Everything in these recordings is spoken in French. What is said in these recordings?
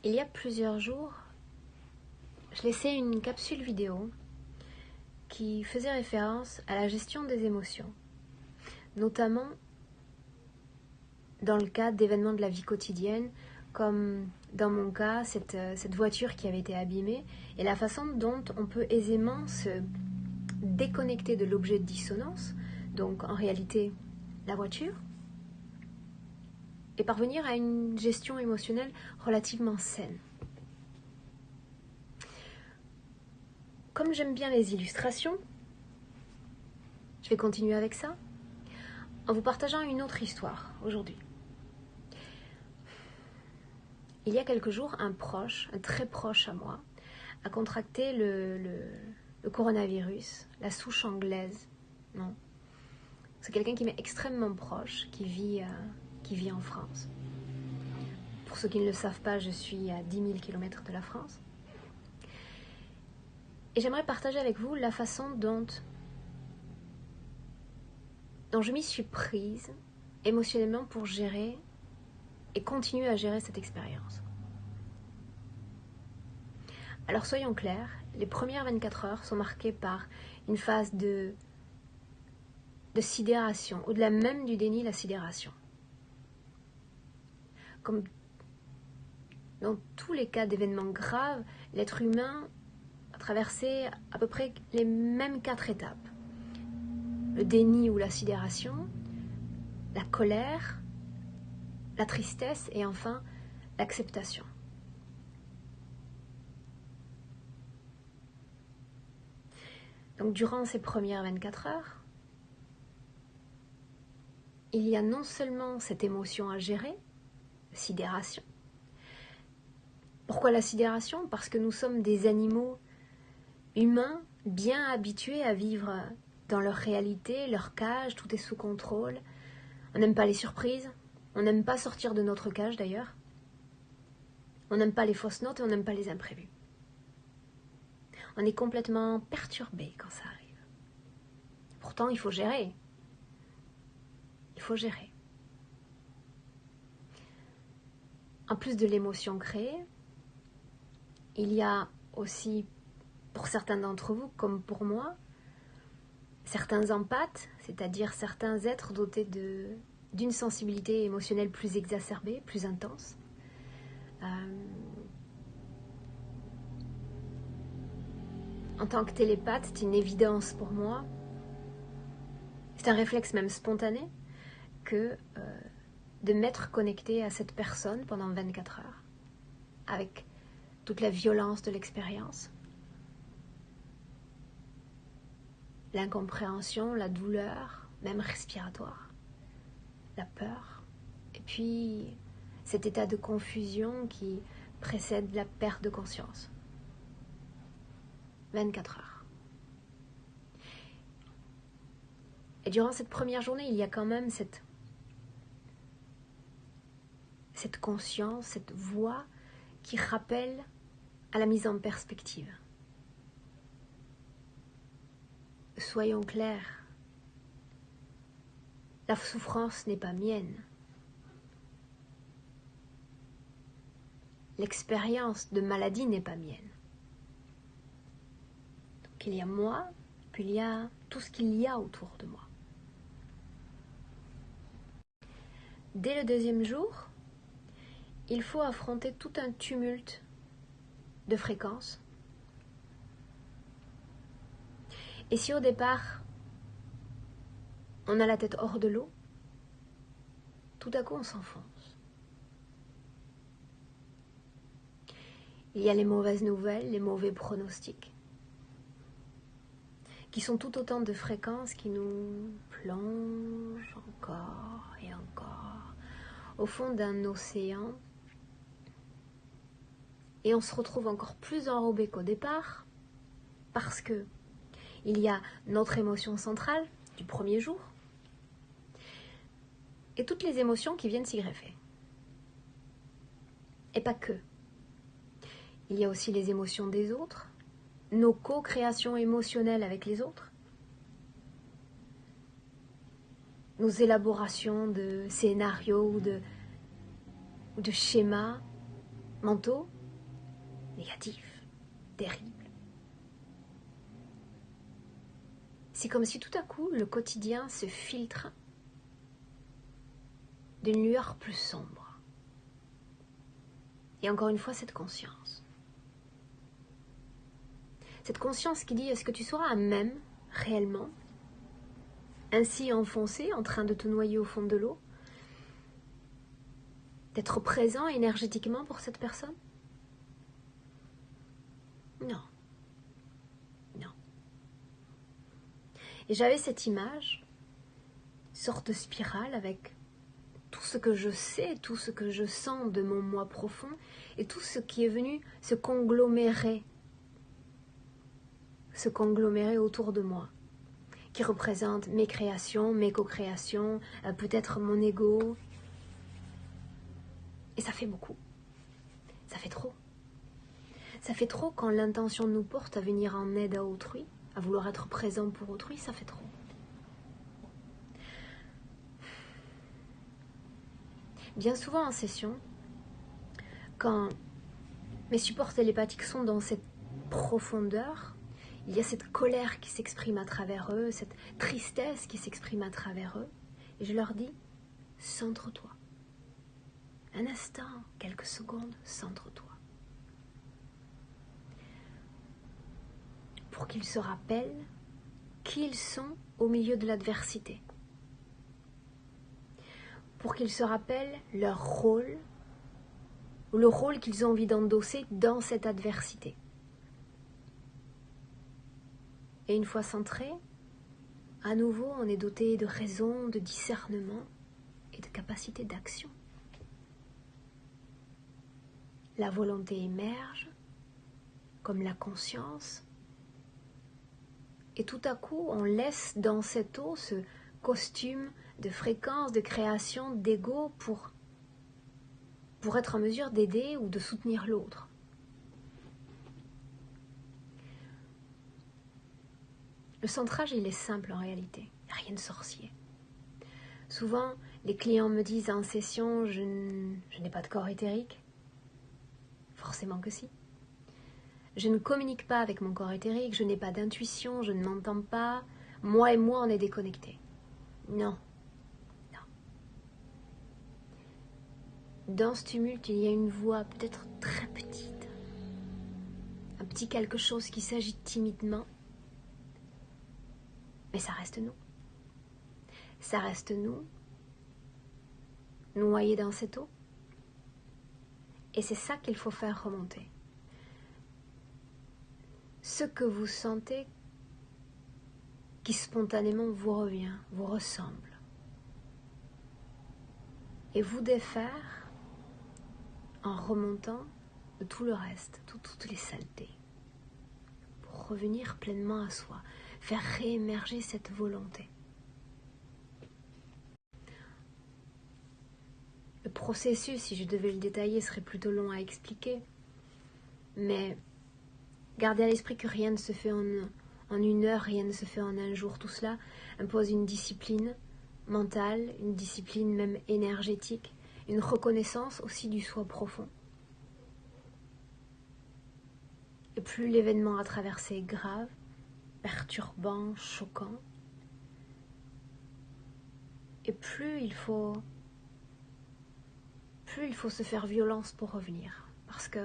Il y a plusieurs jours, je laissais une capsule vidéo qui faisait référence à la gestion des émotions, notamment dans le cadre d'événements de la vie quotidienne, comme dans mon cas, cette voiture qui avait été abîmée, et la façon dont on peut aisément se déconnecter de l'objet de dissonance, donc en réalité la voiture, et parvenir à une gestion émotionnelle relativement saine. Comme j'aime bien les illustrations, je vais continuer avec ça, en vous partageant une autre histoire aujourd'hui. Il y a quelques jours, un très proche à moi, a contracté le coronavirus, la souche anglaise. Non. C'est quelqu'un qui m'est extrêmement proche, qui vit en France. Pour ceux qui ne le savent pas, je suis à 10 000 km de la France. Et j'aimerais partager avec vous la façon dont je m'y suis prise émotionnellement pour gérer et continuer à gérer cette expérience. Alors soyons clairs, les premières 24 heures sont marquées par une phase de sidération, au-delà même du déni, la sidération. Comme dans tous les cas d'événements graves, l'être humain a traversé à peu près les mêmes 4 étapes. Le déni ou la sidération, la colère, la tristesse et enfin l'acceptation. Donc durant ces premières 24 heures, il y a non seulement cette émotion à gérer, la sidération. Pourquoi la sidération ? Parce que nous sommes des animaux humains bien habitués à vivre dans leur réalité, leur cage, tout est sous contrôle. On n'aime pas les surprises, on n'aime pas sortir de notre cage d'ailleurs. On n'aime pas les fausses notes et on n'aime pas les imprévus. On est complètement perturbé quand ça arrive. Pourtant, il faut gérer. Il faut gérer. En plus de l'émotion créée, il y a aussi, pour certains d'entre vous, comme pour moi, certains empathes, c'est-à-dire certains êtres dotés d'une sensibilité émotionnelle plus exacerbée, plus intense. En tant que télépathe, c'est une évidence pour moi. C'est un réflexe même spontané que de m'être connecté à cette personne pendant 24 heures, avec toute la violence de l'expérience, l'incompréhension, la douleur, même respiratoire, la peur, et puis cet état de confusion qui précède la perte de conscience. 24 heures. Et durant cette première journée, il y a quand même cette conscience, cette voix qui rappelle à la mise en perspective. Soyons clairs, la souffrance n'est pas mienne. L'expérience de maladie n'est pas mienne. Donc il y a moi, puis il y a tout ce qu'il y a autour de moi. Dès le 2e jour, il faut affronter tout un tumulte de fréquences. Et si au départ, on a la tête hors de l'eau, tout à coup on s'enfonce. Il y a les mauvaises nouvelles, les mauvais pronostics, qui sont tout autant de fréquences qui nous plongent encore et encore au fond d'un océan. Et on se retrouve encore plus enrobé qu'au départ, parce que il y a notre émotion centrale du premier jour, et toutes les émotions qui viennent s'y greffer. Et pas que. Il y a aussi les émotions des autres, nos co-créations émotionnelles avec les autres, nos élaborations de scénarios ou de schémas mentaux négatif, terrible. C'est comme si tout à coup le quotidien se filtre d'une lueur plus sombre. Et encore une fois, cette conscience. Cette conscience qui dit, est-ce que tu seras à même, réellement, ainsi enfoncé, en train de te noyer au fond de l'eau, d'être présent énergétiquement pour cette personne? Non. Non. Et j'avais cette image, sorte de spirale avec tout ce que je sais, tout ce que je sens de mon moi profond et tout ce qui est venu se conglomérer autour de moi, qui représente mes créations, mes co-créations, peut-être mon ego. Et ça fait beaucoup. Ça fait trop. Ça fait trop quand l'intention nous porte à venir en aide à autrui, à vouloir être présent pour autrui, ça fait trop. Bien souvent en session, quand mes supports télépathiques sont dans cette profondeur, il y a cette colère qui s'exprime à travers eux, cette tristesse qui s'exprime à travers eux, et je leur dis, centre-toi. Un instant, quelques secondes, centre-toi. Pour qu'ils se rappellent qui ils sont au milieu de l'adversité. Pour qu'ils se rappellent leur rôle, ou le rôle qu'ils ont envie d'endosser dans cette adversité. Et une fois centrés, à nouveau on est doté de raison, de discernement et de capacité d'action. La volonté émerge, comme la conscience, et tout à coup on laisse dans cette eau ce costume de fréquence, de création, d'ego pour être en mesure d'aider ou de soutenir l'autre. Le centrage, il est simple en réalité, il n'y a rien de sorcier. Souvent, les clients me disent en session, je n'ai pas de corps éthérique. Forcément que si. Je ne communique pas avec mon corps éthérique, je n'ai pas d'intuition, je ne m'entends pas. Moi et moi, on est déconnectés. Non. Dans ce tumulte, il y a une voix peut-être très petite. Un petit quelque chose qui s'agite timidement. Mais ça reste nous. Ça reste nous, noyés dans cette eau. Et c'est ça qu'il faut faire remonter. Ce que vous sentez qui spontanément vous revient, vous ressemble. Et vous défaire en remontant de tout le reste, toutes les saletés, pour revenir pleinement à soi, faire réémerger cette volonté. Le processus, si je devais le détailler, serait plutôt long à expliquer, mais gardez à l'esprit que rien ne se fait en une heure, rien ne se fait en un jour. Tout cela impose une discipline mentale, une discipline même énergétique, une reconnaissance aussi du soi profond. Et plus l'événement à traverser est grave, perturbant, choquant, et plus il faut se faire violence pour revenir. Parce que,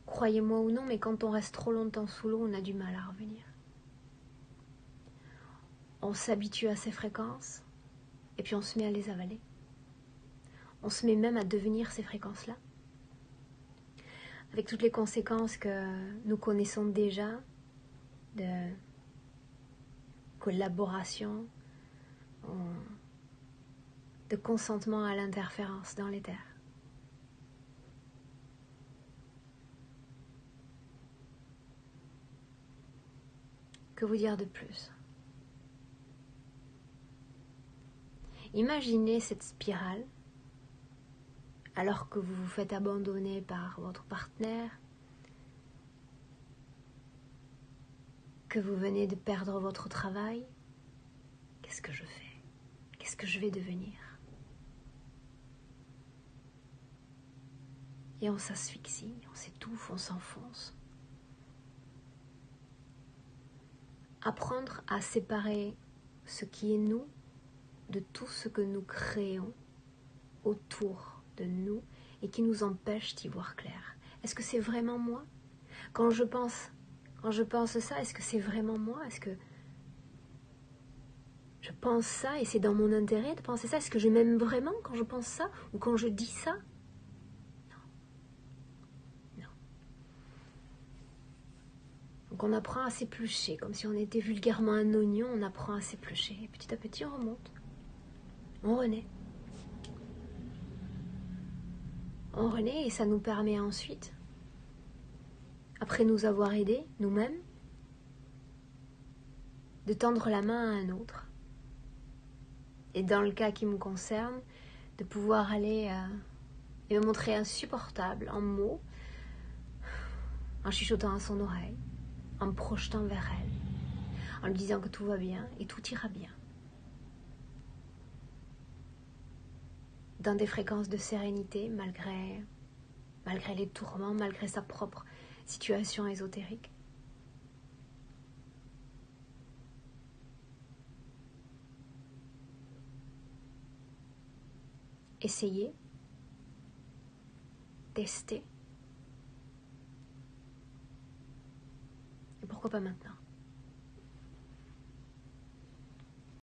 croyez-moi ou non, mais quand on reste trop longtemps sous l'eau, on a du mal à revenir. On s'habitue à ces fréquences, et puis on se met à les avaler. On se met même à devenir ces fréquences-là. Avec toutes les conséquences que nous connaissons déjà, de collaboration, de consentement à l'interférence dans l'éther. Que vous dire de plus? Imaginez cette spirale alors que vous vous faites abandonner par votre partenaire, que vous venez de perdre votre travail. Qu'est-ce que je fais? Qu'est-ce que je vais devenir? et on s'asphyxie, on s'étouffe, on s'enfonce. Apprendre à séparer ce qui est nous de tout ce que nous créons autour de nous et qui nous empêche d'y voir clair. Est-ce que c'est vraiment moi? Quand je pense ça, est-ce que c'est vraiment moi? Est-ce que je pense ça et c'est dans mon intérêt de penser ça? Est-ce que je m'aime vraiment quand je pense ça ou quand je dis ça? Non. Non. Donc on apprend à s'éplucher, comme si on était vulgairement un oignon, on apprend à s'éplucher. Et petit à petit on remonte. On renaît. On renaît et ça nous permet ensuite, après nous avoir aidés nous-mêmes, de tendre la main à un autre. Et dans le cas qui me concerne, de pouvoir aller et me montrer insupportable en mots, en chuchotant à son oreille, en me projetant vers elle, en lui disant que tout va bien et tout ira bien. Dans des fréquences de sérénité, malgré les tourments, malgré sa propre situation ésotérique. Essayez, testez, et pourquoi pas maintenant?